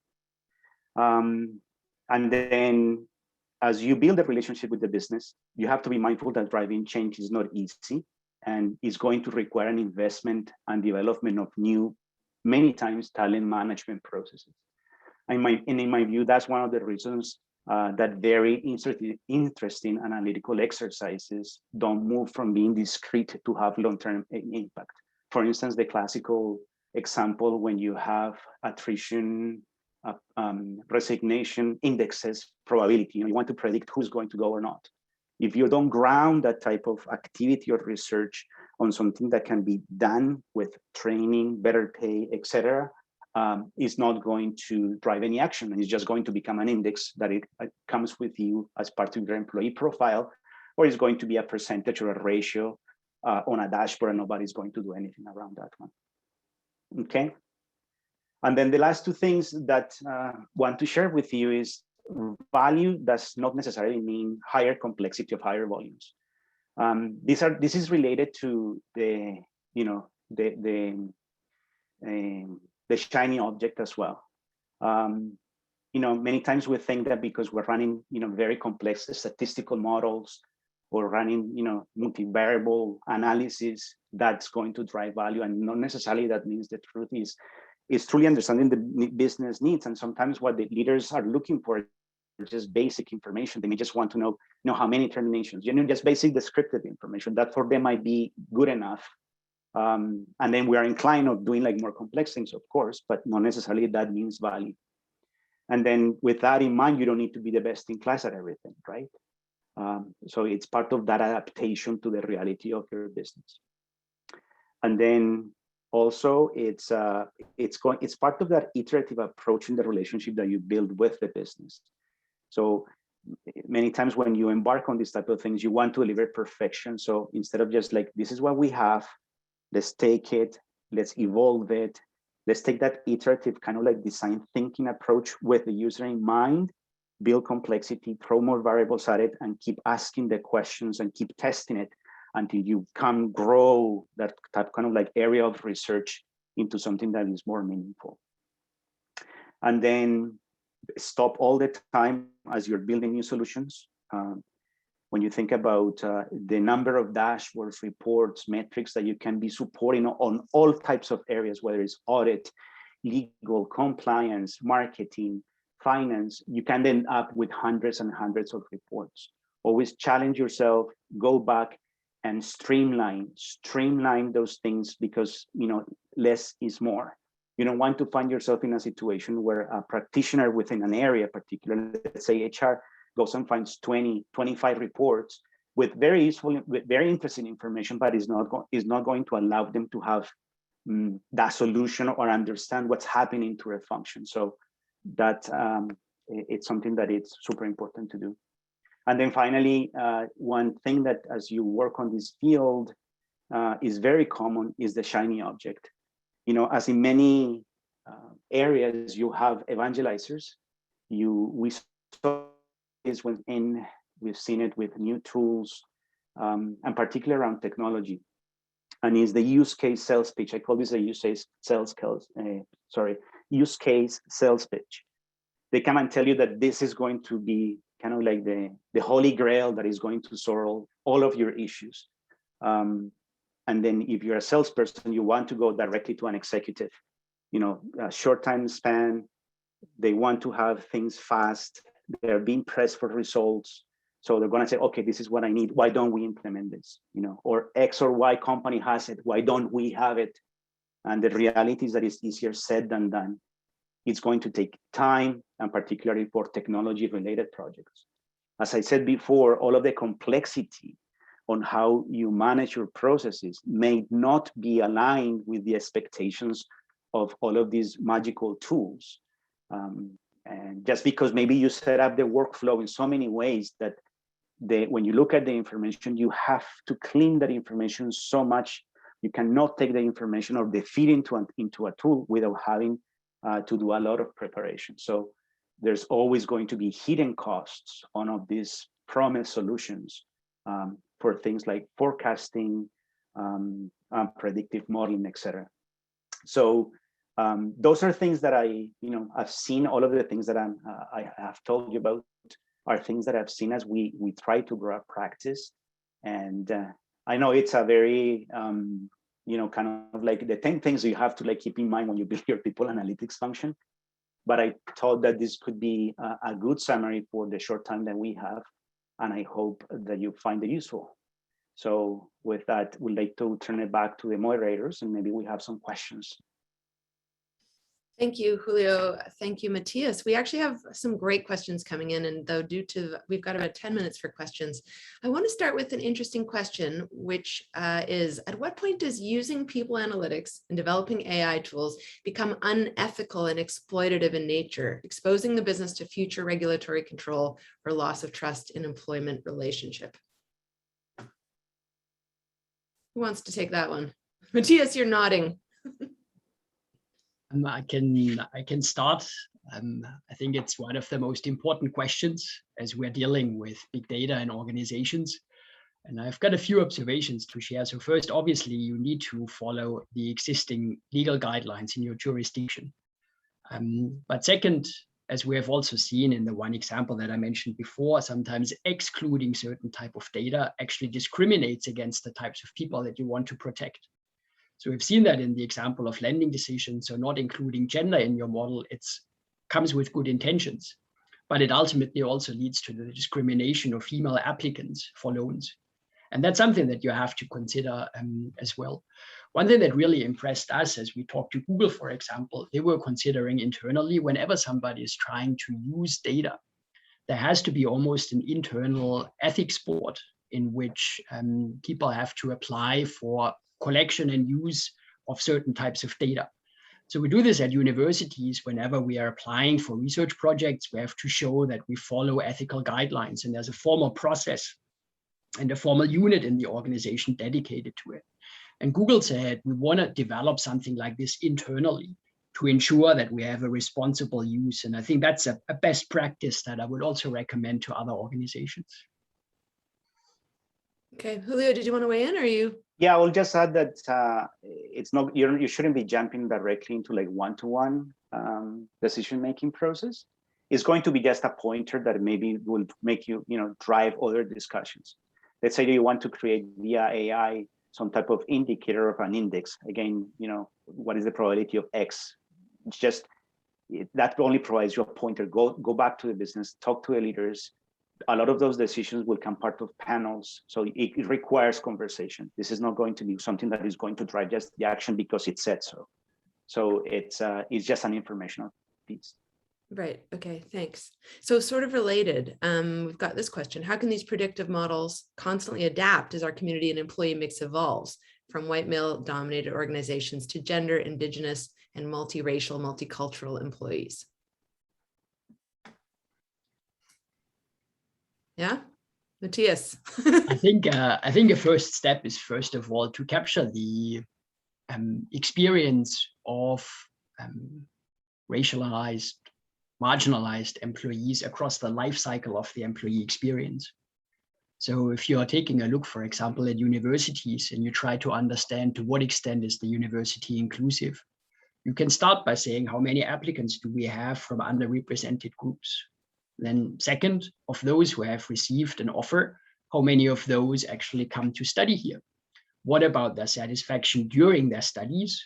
[SPEAKER 3] And then as you build a relationship with the business, you have to be mindful that driving change is not easy, and is going to require an investment and development of new, many times, talent management processes. In my view, that's one of the reasons that very interesting analytical exercises don't move from being discrete to have long-term impact. For instance, the classical example when you have attrition, resignation indexes probability, you want to predict who's going to go or not. If you don't ground that type of activity or research on something that can be done with training, better pay, etc., is not going to drive any action, and it's just going to become an index that it comes with you as part of your employee profile, or it's going to be a percentage or a ratio on a dashboard, and nobody's going to do anything around that one. Okay. And then the last two things that I want to share with you is value does not necessarily mean higher complexity of higher volumes. This is related to the shiny object as well. Many times we think that because we're running very complex statistical models or running multivariable analysis, that's going to drive value, and not necessarily that means. The truth is truly understanding the business needs, and sometimes what the leaders are looking for is just basic information. They may just want to know how many terminations, just basic descriptive information that for them might be good enough. And then we are inclined of doing like more complex things, of course, but not necessarily that means value. And then with that in mind, you don't need to be the best in class at everything, right? So it's part of that adaptation to the reality of your business. And then also it's part of that iterative approach in the relationship that you build with the business. So many times when you embark on these type of things, you want to deliver perfection. So instead of just like, this is what we have, let's take it, let's evolve it, let's take that iterative kind of like design thinking approach with the user in mind, build complexity, throw more variables at it, and keep asking the questions and keep testing it until you can grow that type kind of like area of research into something that is more meaningful. And then stop all the time as you're building new solutions. When you think about the number of dashboards, reports, metrics that you can be supporting on all types of areas, whether it's audit, legal, compliance, marketing, finance, you can end up with hundreds and hundreds of reports. Always challenge yourself, go back and streamline those things, because less is more. You don't want to find yourself in a situation where a practitioner within an area, particularly, let's say HR, goes and finds 20, 25 reports with very useful, with very interesting information, but is not going to allow them to have that solution or understand what's happening to a function. So that it's something that it's super important to do. And then finally, one thing that as you work on this field, is very common is the shiny object. You know, as in many areas, you have evangelizers. We saw this we've seen it with new tools, and particularly around technology. And is the use case sales pitch. I call this a use case sales pitch. They come and tell you that this is going to be kind of like the holy grail that is going to solve all of your issues. And then if you're a salesperson, you want to go directly to an executive, you know, a short time span. They want to have things fast. They're being pressed for results. So they're going to say, okay, this is what I need. Why don't we implement this? You know, or X or Y company has it. Why don't we have it? And the reality is that it's easier said than done. It's going to take time, and particularly for technology-related projects. As I said before, all of the complexity on how you manage your processes may not be aligned with the expectations of all of these magical tools. And just because maybe you set up the workflow in so many ways that when you look at the information, you have to clean that information so much. You cannot take the information or the feed into a tool without having to do a lot of preparation. So there's always going to be hidden costs on of these promised solutions for things like forecasting, predictive modeling, etc. So those are things that I've seen. All of the things that I have told you about are things that I've seen as we try to grow a practice. And I know it's a very kind of like the 10 things you have to like keep in mind when you build your people analytics function. But I thought that this could be a good summary for the short time that we have, and I hope that you find it useful. So with that, we'd like to turn it back to the moderators, and maybe we have some questions.
[SPEAKER 1] Thank you, Julio. Thank you, Matthias. We actually have some great questions coming in, and though we've got about 10 minutes for questions, I want to start with an interesting question, which is, at what point does using people analytics and developing AI tools become unethical and exploitative in nature, exposing the business to future regulatory control or loss of trust in employment relationship? Who wants to take that one? Matthias, you're nodding.
[SPEAKER 2] I can start. I think it's one of the most important questions as we're dealing with big data in organizations. And I've got a few observations to share. So first, obviously, you need to follow the existing legal guidelines in your jurisdiction. But second, as we have also seen in the one example that I mentioned before, sometimes excluding certain type of data actually discriminates against the types of people that you want to protect. So we've seen that in the example of lending decisions. So not including gender in your model, it comes with good intentions, but it ultimately also leads to the discrimination of female applicants for loans. And that's something that you have to consider as well. One thing that really impressed us as we talked to Google, for example, they were considering internally, whenever somebody is trying to use data, there has to be almost an internal ethics board in which people have to apply for collection and use of certain types of data. So we do this at universities. Whenever we are applying for research projects, we have to show that we follow ethical guidelines, and there's a formal process and a formal unit in the organization dedicated to it. And Google said, we want to develop something like this internally to ensure that we have a responsible use. And I think that's a best practice that I would also recommend to other organizations.
[SPEAKER 1] Okay, Julio, did you want to weigh in, or are you?
[SPEAKER 3] Yeah, I will just add that it's not, you shouldn't be jumping directly into like one-to-one decision-making process. It's going to be just a pointer that maybe will make you, drive other discussions. Let's say you want to create via AI some type of indicator of an index. Again, what is the probability of X? It's just, that only provides you a pointer. Go back to the business, talk to the leaders. A lot of those decisions will come part of panels. So it requires conversation. This is not going to be something that is going to drive just the action because it said so. So it's just an informational piece.
[SPEAKER 1] Right. Okay, thanks. So sort of related, we've got this question. How can these predictive models constantly adapt as our community and employee mix evolves from white male dominated organizations to gender, indigenous, and multiracial, multicultural employees? Yeah. Matthias.
[SPEAKER 2] I think a first step is, first of all, to capture the experience of racialized, marginalized employees across the life cycle of the employee experience. So if you are taking a look, for example, at universities, and you try to understand to what extent is the university inclusive, you can start by saying, how many applicants do we have from underrepresented groups? Then second, of those who have received an offer, how many of those actually come to study here? What about their satisfaction during their studies?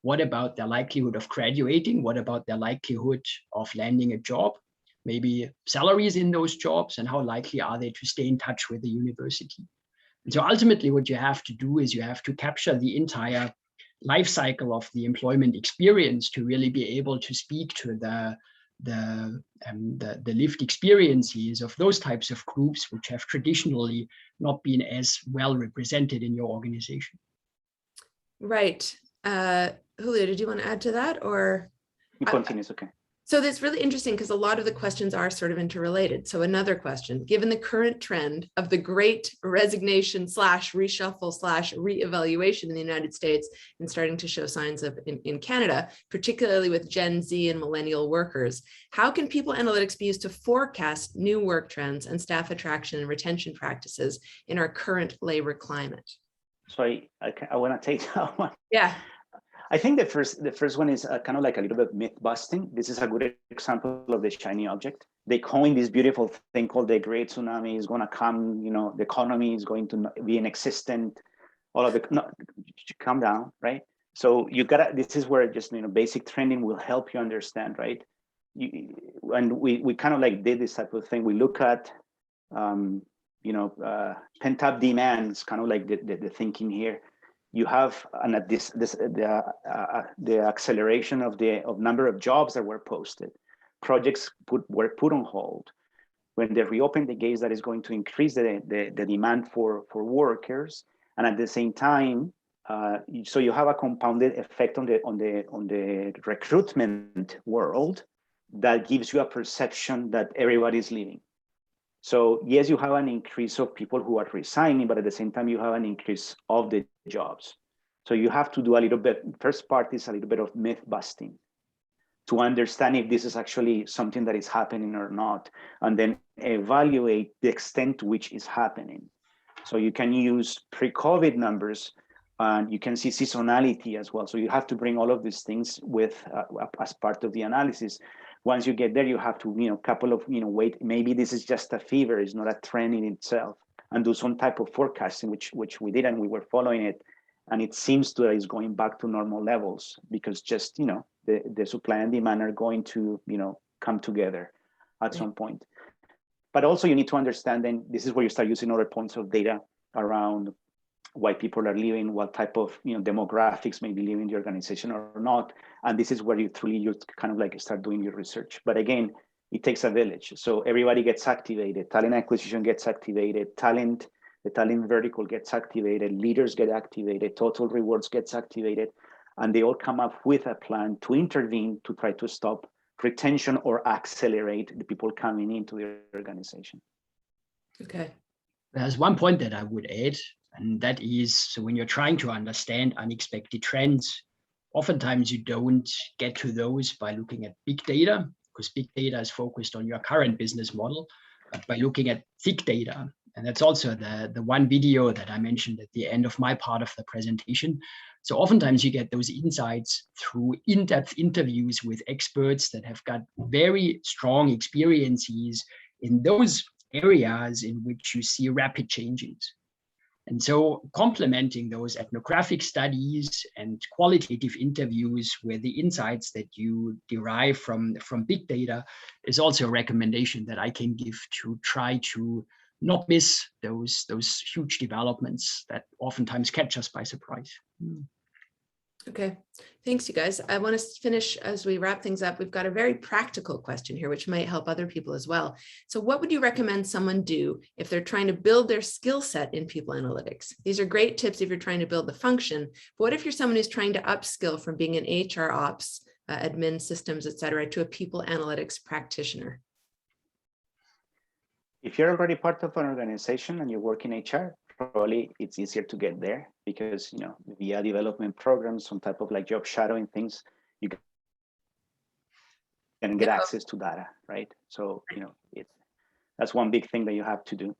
[SPEAKER 2] What about their likelihood of graduating? What about their likelihood of landing a job? Maybe salaries in those jobs, and how likely are they to stay in touch with the university? And so ultimately what you have to do is you have to capture the entire life cycle of the employment experience to really be able to speak to the lived experiences of those types of groups which have traditionally not been as well represented in your organization.
[SPEAKER 1] Right. Julio, did you want to add to that, or?
[SPEAKER 3] You continue, it's okay.
[SPEAKER 1] So that's really interesting because a lot of the questions are sort of interrelated. So another question, given the current trend of the great resignation / reshuffle / reevaluation in the United States and starting to show signs of in Canada, particularly with Gen Z and millennial workers, how can people analytics be used to forecast new work trends and staff attraction and retention practices in our current labor climate?
[SPEAKER 3] So I want to take that one.
[SPEAKER 1] Yeah.
[SPEAKER 3] I think the first one is kind of like a little bit myth busting. This is a good example of the shiny object. They coined this beautiful thing called the great tsunami is going to come, the economy is going to be inexistent, all of it. No, calm down, right? So this is where just, basic trending will help you understand, right? And we kind of like did this type of thing. We look at, pent-up demands, kind of like the thinking here. You have the acceleration of number of jobs that were posted. Projects were put on hold. When they reopen the gates, that is going to increase the demand for workers, and at the same time, so you have a compounded effect on the recruitment world that gives you a perception that everybody's leaving. So yes, you have an increase of people who are resigning, but at the same time, you have an increase of the jobs. So you have to do a little bit, first part is a little bit of myth busting to understand if this is actually something that is happening or not, and then evaluate the extent to which is happening. So you can use pre-COVID numbers, and you can see seasonality as well. So you have to bring all of these things with as part of the analysis. Once you get there, you have to, wait, maybe this is just a fever, it's not a trend in itself, and do some type of forecasting, which we did, and we were following it. And it seems that it's going back to normal levels because just, the supply and demand are going to, come together at some point. But also you need to understand, then this is where you start using other points of data around why people are leaving, what type of demographics may be leaving the organization or not. And this is where you kind of like start doing your research. But again, it takes a village. So everybody gets activated, talent acquisition gets activated, the talent vertical gets activated, leaders get activated, total rewards gets activated, and they all come up with a plan to intervene to try to stop retention or accelerate the people coming into the organization.
[SPEAKER 1] Okay.
[SPEAKER 2] There's one point that I would add, and that is, so when you're trying to understand unexpected trends, oftentimes you don't get to those by looking at big data, because big data is focused on your current business model, but by looking at thick data. And that's also the one video that I mentioned at the end of my part of the presentation. So oftentimes you get those insights through in-depth interviews with experts that have got very strong experiences in those areas in which you see rapid changes. And so complementing those ethnographic studies and qualitative interviews with the insights that you derive from big data is also a recommendation that I can give to try to not miss those huge developments that oftentimes catch us by surprise.
[SPEAKER 1] Okay, thanks, you guys. I want to finish as we wrap things up. We've got a very practical question here, which might help other people as well. So what would you recommend someone do if they're trying to build their skill set in people analytics? These are great tips if you're trying to build the function. But what if you're someone who's trying to upskill from being an HR ops, admin systems, et cetera, to a people analytics practitioner?
[SPEAKER 3] if you're already part of an organization and you work in HR, probably it's easier to get there because, you know, via development programs, some type of like job shadowing things, you can get access to data, right? So, you know, that's one big thing that you have to do.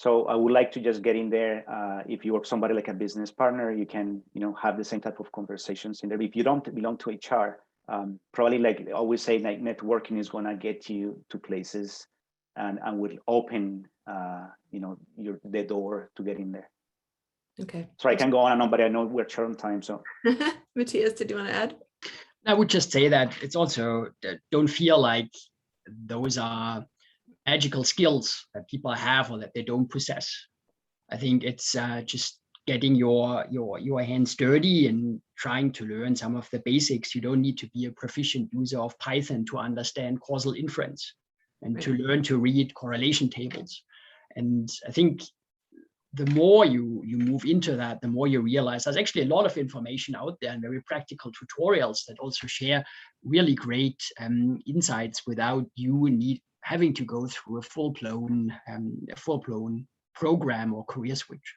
[SPEAKER 3] So I would like to just get in there. If you are somebody like a business partner, you can, you know, have the same type of conversations in there. If you don't belong to HR, probably, like I always say, like networking is gonna get you to places and will open, you know, the door to get in there.
[SPEAKER 1] Okay.
[SPEAKER 3] So I can go on and on, but I know we're short on time. So
[SPEAKER 1] Matthias, did you want to add?
[SPEAKER 2] I would just say that it's also, don't feel like those are magical skills that people have or that they don't possess. I think it's just getting your hands dirty and trying to learn some of the basics. You don't need to be a proficient user of Python to understand causal inference and to learn to read correlation tables. And I think the more you move into that, the more you realize there's actually a lot of information out there and very practical tutorials that also share really great insights without you having to go through a full-blown program or career switch.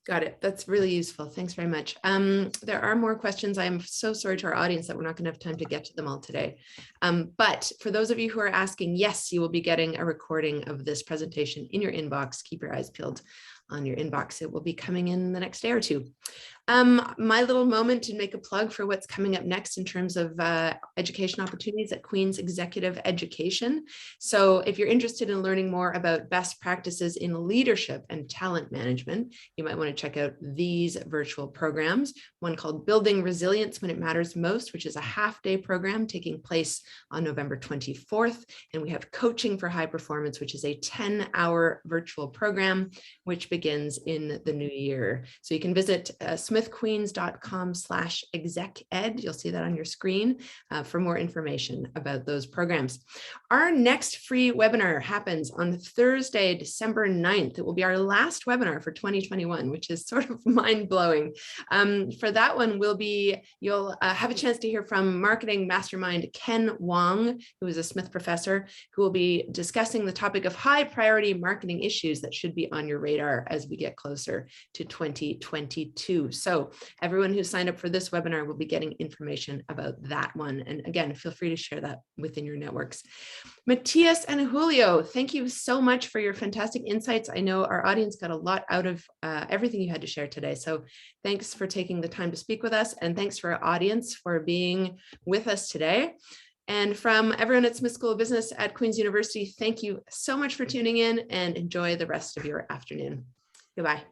[SPEAKER 1] Got it. That's really useful. Thanks very much. There are more questions. I'm so sorry to our audience that we're not going to have time to get to them all today. But for those of you who are asking, yes, you will be getting a recording of this presentation in your inbox. Keep your eyes peeled on your inbox. It will be coming in the next day or two. My little moment to make a plug for what's coming up next in terms of education opportunities at Queen's Executive Education. So if you're interested in learning more about best practices in leadership and talent management, you might want to check out these virtual programs. One called Building Resilience When It Matters Most, which is a half-day program taking place on November 24th. And we have Coaching for High Performance, which is a 10-hour virtual program, which begins in the new year. So you can visit smithqueens.com/execed. You'll see that on your screen for more information about those programs. Our next free webinar happens on Thursday, December 9th. It will be our last webinar for 2021, which is sort of mind-blowing. For that one, you'll have a chance to hear from marketing mastermind Ken Wong, who is a Smith professor, who will be discussing the topic of high priority marketing issues that should be on your radar as we get closer to 2022. So everyone who signed up for this webinar will be getting information about that one. And again, feel free to share that within your networks. Matthias and Julio, thank you so much for your fantastic insights. I know our audience got a lot out of everything you had to share today. So thanks for taking the time to speak with us. And thanks for our audience for being with us today. And from everyone at Smith School of Business at Queen's University, thank you so much for tuning in and enjoy the rest of your afternoon. Goodbye.